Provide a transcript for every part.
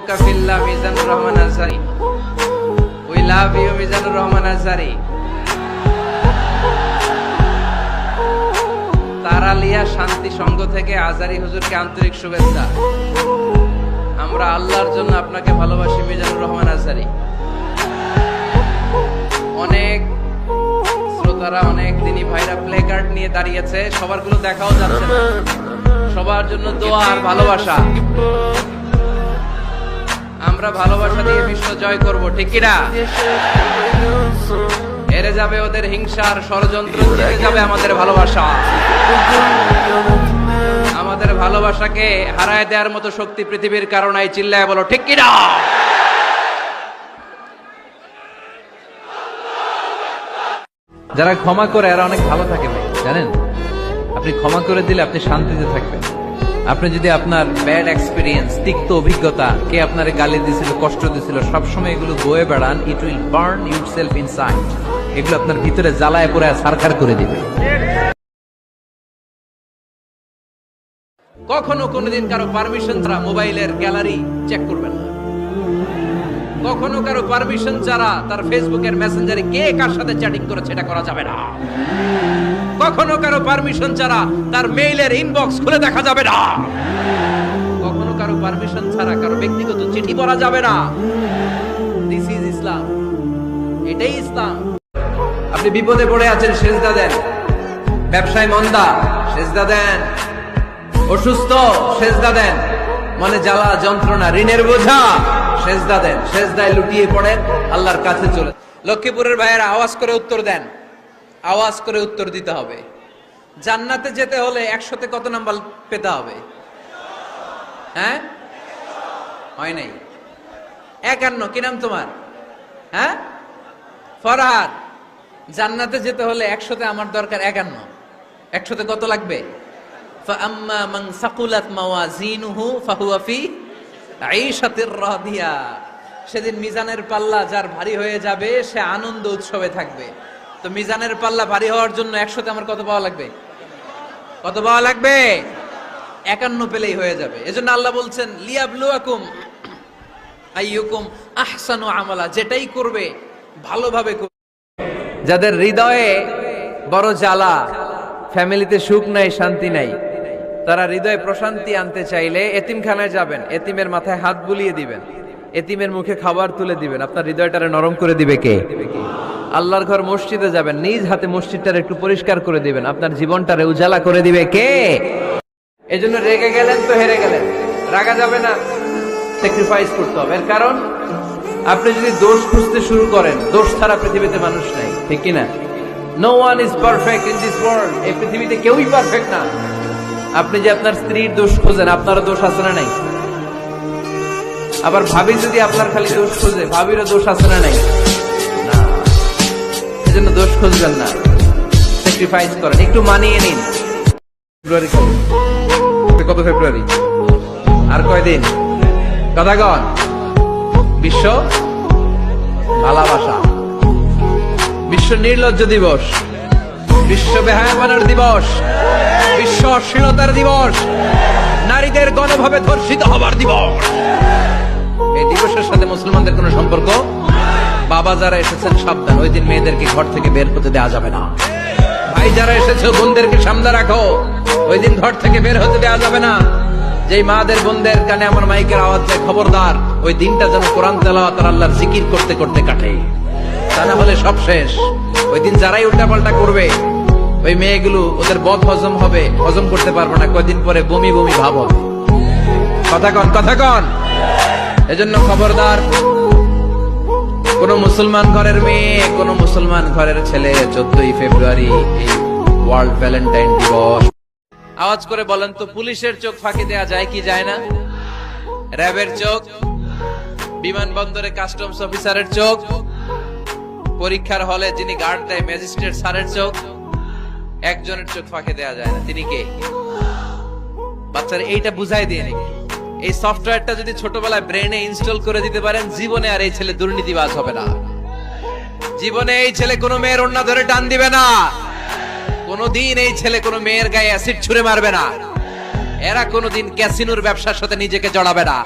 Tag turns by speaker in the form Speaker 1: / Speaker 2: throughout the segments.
Speaker 1: উহিব্বুকা ফিল্লাহ Mizanur Rahman Azhari. We love you Mizanur Rahman Azhari. Taralia Shanti Sangha থেকে আজহারি হুজুরকে আন্তরিক শুভেচ্ছা। আমরা আল্লাহর জন্য আপনাকে ভালোবাসি মিজানুর রহমান আজহারি। অনেক শ্রোতারা, অনেক দিনী ভাইরা প্লে কার্ড নিয়ে দাঁড়িয়েছে, সবার গুলো দেখাও যাচ্ছে না। সবার জন্য দোয়া আর ভালোবাসা। আমরা ভালোবাসা দিয়ে বিশ্ব জয় করব, ঠিক কিনা? হেরে যাবে ওদের হিংসার ষড়যন্ত্র, জিতে যাবে আমাদের ভালোবাসা। আমাদের ভালোবাসাকে হারায় দেওয়ার মতো শক্তি পৃথিবীর কারো নাই, চিল্লায় বলো ঠিক কিনা? যারা ক্ষমা করে এরা অনেক ভালো থাকে ভাই, জানেন? আপনি ক্ষমা করে দিলে আপনি শান্তিতে থাকবেন। আপনি যদি আপনার ব্যাড এক্সপিরিয়েন্স, তিক্ত অভিজ্ঞতা, কে আপনারে গালি দিয়েছিল, কষ্ট দিয়েছিল, সবসময় এগুলো বয়ে বেড়ান, it will burn yourself inside. এগুলো আপনার ভিতরে জ্বালায় পোড়ায় সারখার করে দিবে। কখনো কোনোদিন কারো পারমিশন ছাড়া মোবাইলের গ্যালারি চেক করবেন না। কখনো কারো পারমিশন ছাড়া তার ফেসবুকের মেসেঞ্জারে কে কার সাথে চ্যাটিং করেছে এটা করা যাবে না। কখনো কারো পারমিশন ছাড়া তার মেইলের ইনবক্স খুলে দেখা যাবে না। কখনো কারো পারমিশন ছাড়া কারো ব্যক্তিগত চিঠি পড়া যাবে না। দিস ইজ ইসলাম, এটাই ইসলাম। আপনি বিপদে পড়ে আছেন, সেজদা দেন। ব্যবসায় মন্দা, সেজদা দেন। অসুস্থ, সেজদা দেন। মনে জ্বালা যন্ত্রণা, ঋণের বোঝা, সেজদা দেন। সেজদায় লুটিয়ে পড়েন, আল্লাহর কাছে চলে। লক্ষ্মীপুরের ভাইয়েরা আওয়াজ করে উত্তর দেন। আওয়াজ করে উত্তর দিতে হবে। জান্নাতে যেতে হলে 100তে কত নাম্বার পেতে হবে? হ্যাঁ, হয় নাই 51। কি নাম তোমার? হ্যাঁ, ফরহাদ। জান্নাতে যেতে হলে 100তে আমার দরকার 51। 100তে কত লাগবে? فأما من ثقلت موازينه فهو في عيشة راضية। সেদিন মিজানের পাল্লা যার ভারী হয়ে যাবে সে আনন্দ উৎসবে থাকবে। তো মিজানের পাল্লা ভারী হওয়ার জন্য 100তে আমার কত পাওয়া লাগবে? কত পাওয়া লাগবে? 51 পেলেই হয়ে যাবে। এজন্য আল্লাহ বলছেন লিয়াবলুয়াকুম আইয়ুকুম আহসানু আমালা। যেটাই করবে ভালোভাবে করবে। যাদের হৃদয়ে বড় জ্বালা, ফ্যামিলিতে সুখ নাই, শান্তি নাই, তারা হৃদয়ে প্রশান্তি আনতে চাইলে এতিমখানায় যাবেন, এতিমের মাথায় হাত বুলিয়ে দিবেন, এতিমের মুখে খাবার তুলে দিবেন। আপনার হৃদয়টারে নরম করে দিবে কে? আল্লাহর ঘর মসজিদে যাবেন, নিজ হাতে মসজিদটারে একটু পরিষ্কার করে দিবেন, আপনার জীবনটারে উজালা করে দিবে কে? এজন্য রেগে গেলেন তো হেরে গেলেন, রাগা যাবে না, স্যাক্রিফাইস করতে হবে। এর কারণ আপনি যদি দোষ খুঁজতে শুরু করেন, দোষ ছাড়া পৃথিবীতে মানুষ নাই, ঠিক কিনা? No one is perfect in this world. এই পৃথিবীতে কেউই পারফেক্ট না। আপনি যে আপনার স্ত্রীর দোষ খোঁজেন, আপনারও দোষ আছে না নাই? আবার ভাবি যদি আপনার খালি দোষ খোঁজে, ভাবিরও দোষ আছে না নাই? না। এজন্য দোষ খুঁজবেন না, স্যাক্রিফাইস করেন, একটু মানিয়ে নিন। ফেব্রুয়ারি কত? ফেব্রুয়ারি আর কয়দিন? কথাগণ, বিশ্ব ভালোবাসা, বিশ্ব নির্লজ্জ দিবস, বিশ্ব বেহায়াপনার দিবস, বিশ্ব অশ্লীলতার দিবস, নারীদের গণভাবে ধর্ষিত হবার দিবস। এই দিবসের সাথে মুসলমানদের কোনো সম্পর্ক? বাবা যারা এসেছেন সাবধান, ওই দিন মেয়েদেরকে ঘর থেকে বের হতে দেওয়া যাবে না। ভাই যারা এসেছে বোনদেরকে সামনে রাখো, ওই দিন ঘর থেকে বের হতে দেওয়া যাবে না। যেই মাদের বোনদের কানে আমার মাইকের আওয়াজ যায়, খবরদার, ওই দিনটা যেন কোরআন তেলাওয়াত আর আল্লাহর জিকির করতে করতে কাটে, তা না হলে সব শেষ। ওই দিন যারাই উল্টাপাল্টা করবে, ওই মেয়েগুলো ওদের বদ হজম হবে, হজম করতে পারবে না, কয়দিন পরে বমি বমি ভাব হবে। কথা কন, কথা কন। এজন্য খবরদার, কোন মুসলমান ঘরের মেয়ে, কোন মুসলমান ঘরের ছেলে 14ই ফেব্রুয়ারি এই ওয়ার্ল্ড ভ্যালেন্টাইন দিবস। আওয়াজ করে বলেন তো, পুলিশের চোখ ফাঁকি দেয়া যায় কি যায় না? র্যাবের চোখ, বিমানবন্দরে কাস্টমস অফিসারের চোখ, পরীক্ষার হলে যিনি গার্ড দেয় ম্যাজিস্ট্রেট স্যারের চোখ, একজনের চোখ ফাঁকি দেয়া যায় না। তিনি কে? বাচ্চারা এইটা বুঝাই দিয়ে নাকি, এই সফটওয়্যারটা যদি ছোটবেলায় ব্রেনে ইনস্টল করে দিতে পারেন, জীবনে আর এই ছেলে দুর্নীতিবাজ হবে না। জীবনে এই ছেলে কোনো মেয়ের ওড়না ধরে টান দিবে না। কোনোদিন এই ছেলে কোনো মেয়ের গায়ে অ্যাসিড ছুঁড়ে মারবে না। এরা কোনোদিন ক্যাসিনোর ব্যবসার সাথে নিজেকে জড়াবে না।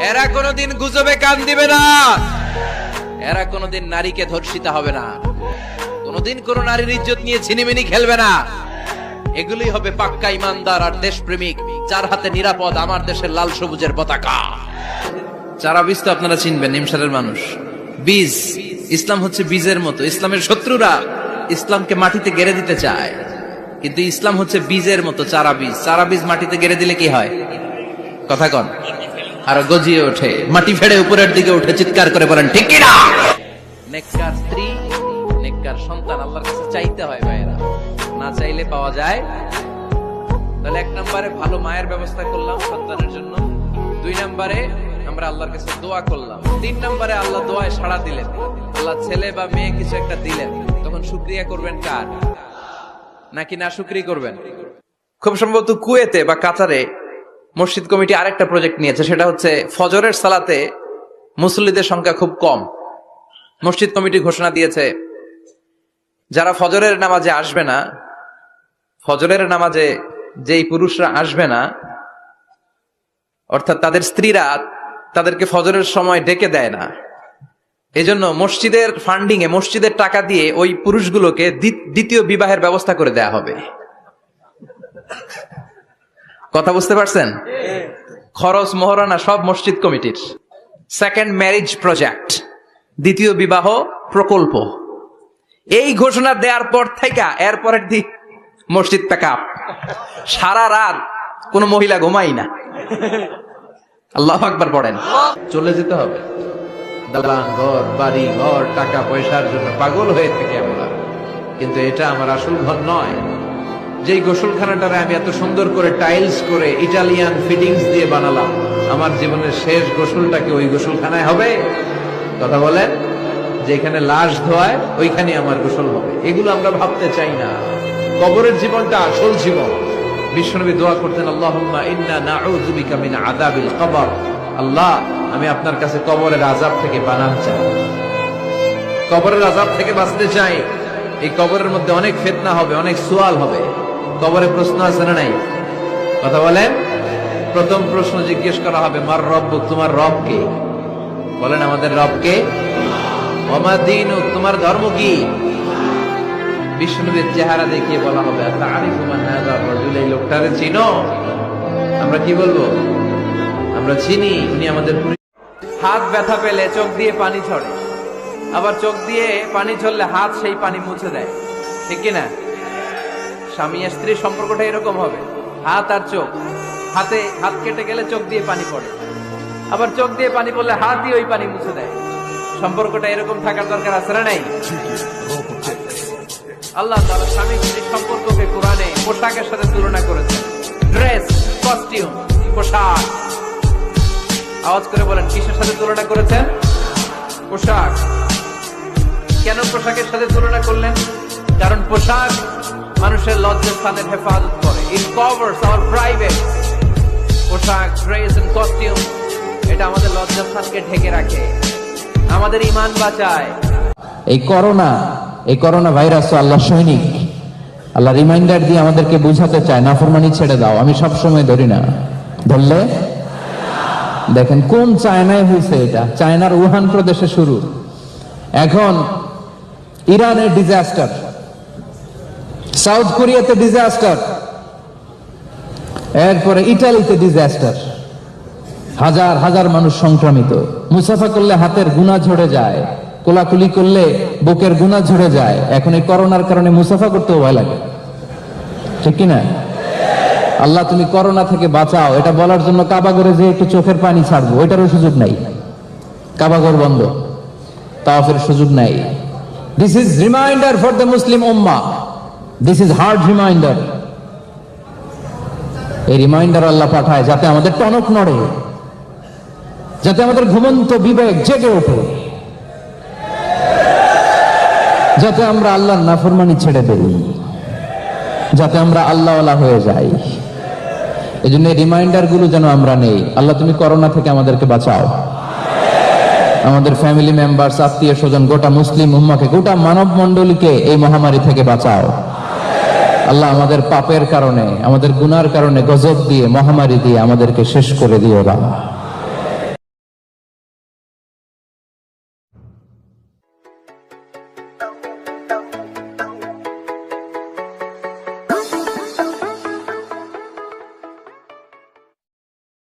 Speaker 1: এরা কোনোদিন গুজবে কান দিবে না, এরা কোনোদিন নারীকে ধর্ষিতা হবে না, কোনোদিন কোন নারীর ইজ্জত নিয়ে ছিনিমিনি খেলবে না। এগুলোই হবে পাক্কা ইমানদার আর দেশপ্রেমিক, যার হাতে নিরাপদ আমার দেশের লাল সবুজের পতাকা। চারা বীজ তো আপনারা চিনবেন, নিমসারের মানুষ। বীজ, ইসলাম হচ্ছে বীজের মতো। ইসলামের শত্রুরা ইসলামকে মাটিতে গেড়ে দিতে চায়, কিন্তু ইসলাম হচ্ছে বীজের মতো, চারা বীজ। চারা বীজ মাটিতে গেড়ে দিলে কি হয়? কথা কন। আর গজিয়ে ওঠে, মাটি ফেড়ে উপরের দিকে উঠে চিৎকার করে বলেন ঠিক কিনা। নেককার স্ত্রী, নেককার সন্তান আল্লাহর কাছে চাইতে হয় ভাইয়েরা, না চাইলে পাওয়া যায়। তাহলে 1 নম্বরে ভালো মায়ের ব্যবস্থা করলাম সন্তানের জন্য, 2 নম্বরে আমরা আল্লাহর কাছে দোয়া করলাম, 3 নম্বরে আল্লাহ দোয়ায় সাড়া দিলেন, আল্লাহ ছেলে বা মেয়ে কিছু একটা দিলেন, তখন শুকরিয়া করবেন কার? নাকি না শুকরিয়া করবেন? খুব সম্ভবত কুয়েতে বা কাতারে মসজিদ কমিটি আরেকটা প্রজেক্ট নিয়েছে, সেটা হচ্ছে ফজরের সালাতে মুসল্লিদের সংখ্যা খুব কম। মসজিদ কমিটি ঘোষণা দিয়েছে যারা ফজরের নামাজে আসবে না, ফজরের নামাজে যেই পুরুষরা আসবে না, অর্থাৎ তাদের স্ত্রীরা তাদেরকে ফজরের সময় ডেকে দেয় না, এজন্য মসজিদের ফান্ডিং এ, মসজিদের টাকা দিয়ে ওই পুরুষগুলোকে দ্বিতীয় বিবাহের ব্যবস্থা করে দেয়া হবে। কথা বুঝতে পারছেন? খরচ মহরানা সব মসজিদ কমিটির। সেকেন্ড ম্যারেজ প্রজেক্ট, দ্বিতীয় বিবাহ প্রকল্প। এই ঘোষণা দেওয়ার পর থেকে এরপরের দিন মসজিদ প্যাকআপ, সারা রাত কোন মহিলা ঘুমাই না। আল্লাহু আকবার পড়েন। চলে যেতে হবে দালান ঘর, বাড়ি ঘর, টাকা পয়সার জন্য পাগল হয়ে থেকে আমরা, কিন্তু এটা আমার আসল ঘর নয়। যেই গোসলখানাটারে আমি এত সুন্দর করে টাইলস করে ইটালিয়ান ফিটিংস দিয়ে বানালাম, আমার জীবনের শেষ গোসলটা কি ওই গোসলখানায় হবে? কথা বলেন। যেখানে লাশ ধোয়ায় ওইখানে আমার গোসল হবে, এগুলো আমরা ভাবতে চাই না। কবরের জীবনটা আসল জীবন। বিশ্বনবী দোয়া করতেন, আল্লাহুম্মা ইন্না নাউযু বিকা মিন আযাবিল কবর। আল্লাহ, আমি আপনার কাছে কবরের আযাব থেকে পানাহ চাই, কবরের আযাব থেকে বাঁচতে চাই। এই কবরের মধ্যে অনেক ফিতনা হবে, অনেক সুয়াল হবে। কবরে প্রশ্ন আছে না নাই? কথা বলেন। প্রথম প্রশ্ন জিজ্ঞেস করা হবে, মার রব্বুক, তোমার রব কে? বলেন, আমাদের রব কে? ওয়া মা দীনুক, তোমার ধর্ম কি? বিষ্ণুবীর চেহারা দেখিয়ে বলা হবে, তারিফু মান হাযা রাজুল, এই লোকটারে চিনো? আমরা কি বলবো? আমরা চিনি, উনি আমাদের। হাত ব্যথা পেলে চোখ দিয়ে পানি ঝরে, আবার চোখ দিয়ে পানি ঝরলে হাত সেই পানি মুছে দেয়, ঠিক কিনা? স্বামী আর স্ত্রীর সম্পর্কটা এরকম হবে, হাত আর চোখ। হাতে হাত কেটে গেলে চোখ দিয়ে পানি পড়ে, আবার চোখ দিয়ে পানি পড়লে হাত দিয়ে ওই পানি মুছে দেয়। সম্পর্কটা এরকম থাকার দরকার আছে না নাই? আল্লাহ তাআলা স্বামী স্ত্রীর সম্পর্ককে কোরআনে পোশাকের সাথে তুলনা করেছেন। ড্রেস, কস্টিউম, পোশাক। আওয়াজ করে বলেন, কিসের সাথে তুলনা করেছেন? পোশাক। কেন পোশাকের সাথে তুলনা করলেন? কারণ পোশাক মানুষের লজ্জাস্থানের হেফাজত করে। ইট কভারস আওয়ার প্রাইভেট। পোশাক, ড্রেস এন্ড কস্টিউম, এটা আমাদের লজ্জাস্থানকে ঢেকে রাখে, আমাদের ঈমান বাঁচায়।
Speaker 2: এই করোনা ভাইরাস তো আল্লাহর সৈনিক। আল্লাহ রিমাইন্ডার দিয়ে আমাদেরকে বুঝাতে চায়, নাফরমানি ছেড়ে দাও। আমি সব সময় ধরি না, ধরলে দেখেন কোন চায়নায় হয়েছে এটা, চায়নার উহান প্রদেশে শুরু, এখন ইরানের ডিজাস্টার, সাউথ কোরিয়াতে ডিজাস্টার, এরপরে ইটালিতে ডিজাস্টার, হাজার হাজার মানুষ সংক্রমিত। মুসাফা করলে হাতের গুনাহ ঝরে যায়, কোলাকুলি করলে বুকের গুনাহ ঝরে যায়। এখন এই করোনার কারণে মুসাফা করতেও ভয় লাগে, ঠিক কিনা? আল্লাহ তুমি করোনা থেকে বাঁচাও, এটা বলার জন্য কাবাগরে যে একটু চোখের পানি ছাড়বো, এটারও সুযোগ নাই। কাবাগর বন্ধ, তাওয়াফের সুযোগ নাই। This is reminder for the Muslim উম্মাহ, দিস ইজ হার্ড রিমাইন্ডার। এই রিমাইন্ডার আল্লাহ পাঠায় যাতে আমাদের টনক নড়ে, যাতে আমাদের ঘুমন্ত বিবেক জেগে ওঠে, যাতে আমরা আল্লাহর নাফরমানি ছেড়ে দেই, যাতে আমরা আল্লাহওয়ালা হয়ে যাই। এই জন্য রিমাইন্ডার গুলো যেন আমরা নেই। আল্লাহ তুমি করোনা থেকে আমাদেরকে বাঁচাও, আমাদের ফ্যামিলি মেম্বারস, আত্মীয় স্বজন, গোটা মুসলিম উম্মাকে, গোটা মানব মণ্ডলীকে এই মহামারী থেকে বাঁচাও। আল্লাহ আমাদের পাপের কারণে, আমাদের গুনার কারণে গজব দিয়ে, মহামারী দিয়ে আমাদেরকে শেষ করে দিও না।